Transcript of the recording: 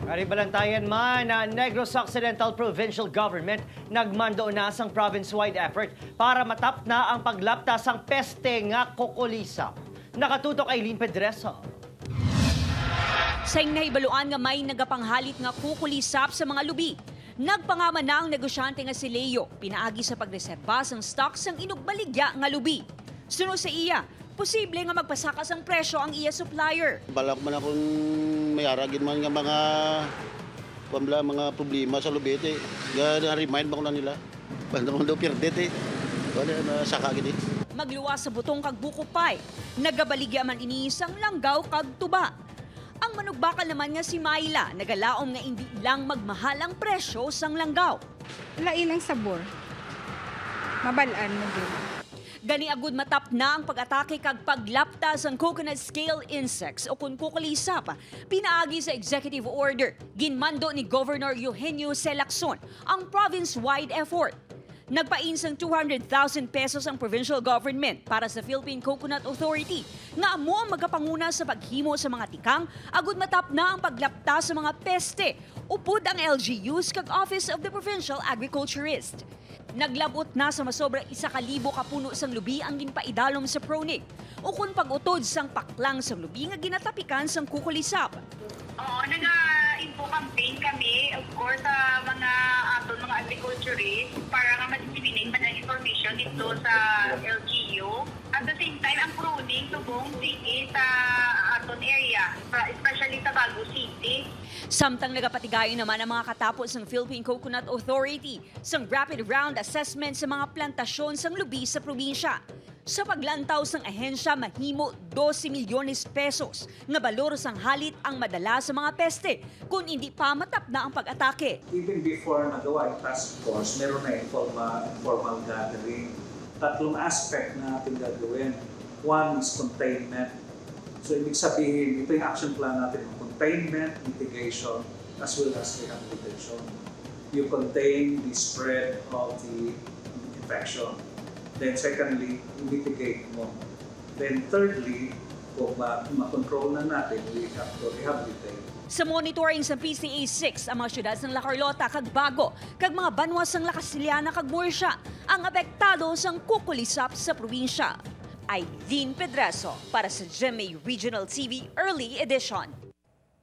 Karibalantayan man na Negros Occidental Provincial Government nagmando na sang province-wide effort para matap na ang paglaptasang peste nga kukulisa. Nakatutok Aileen Pedreso. Sa naibaluan nga may nagapanghalit nga kukulisap sa mga lubi. Nagpangaman na ang negosyante nga si Leo, pinaagi sa pagreserba sang stocks sang inugbaligya nga lubi. Sunod sa iya, posible nga magpasakas ang presyo ang iya supplier. Balak man akong mayaragin man nga mga problema sa lubete. Na-remind ba ko na nila? Banda ko daw pirdete. Wala na saka gini. Magluwas sa butong kag bukupay. Nagabaligya man ini isang langgaw kag tuba. Ang manugbakal naman nga si Myla, nagalaom nga hindi lang magmahal ang presyo sang langgaw. Lailang sabor. Mabalaan mo din. Gani agud matap na ang pag-atake kag paglaptas ang coconut scale insects o kung kukulisap. Pinaagi sa executive order, ginmando ni Governor Eugenio C. Lacson ang province-wide effort. Nagpainsang 200,000 pesos ang provincial government para sa Philippine Coconut Authority nga amo ang magapanguna sa paghimo sa mga tikang agud matap na ang paglaptas sa mga peste. Upod ang LGUs kag Office of the Provincial Agriculturist. Naglabot na sa masobra 1,000 ka puno sang lubi ang ginpaidalom sa Pronig. O kung pag-utod sang paklang sang lubi nga ginatapikan sang kukulisap. Oo, nag-info campaign kami, of course, sa mga agriculturists para nga ma-disseminate man ang information dito sa LGU. At the same time, ang pruning tubong sige sa aton area, especially sa Bago City. Samtang nagapatigayon naman ang mga katapos ng Philippine Coconut Authority sa rapid round assessment sa mga plantasyon sang lubi sa probinsya. Sa paglantaw sang ahensya, mahimo 12 milyones pesos nga balor sang halit ang madala sa mga peste kung hindi pa matap na ang pag-atake. Even before nagawa yung task force, meron na informal gathering. Tatlong aspect na natin gagawin. One is containment. So ibig sabihin, ito yung action plan natin, containment, mitigation, as well as rehabilitation. You contain the spread of the infection. Then secondly, mitigate mo. Then thirdly, kung makontrol na natin, we have to rehabilitate. Sa monitoring sa PCA6, ang mga syudad ng La Carlota kag Bago, kag mga banwas ng La Casiliana kag Murcia, ang apektado sang kukulisap sa probinsya. Aileen Pedreso para sa GMA Regional TV Early Edition.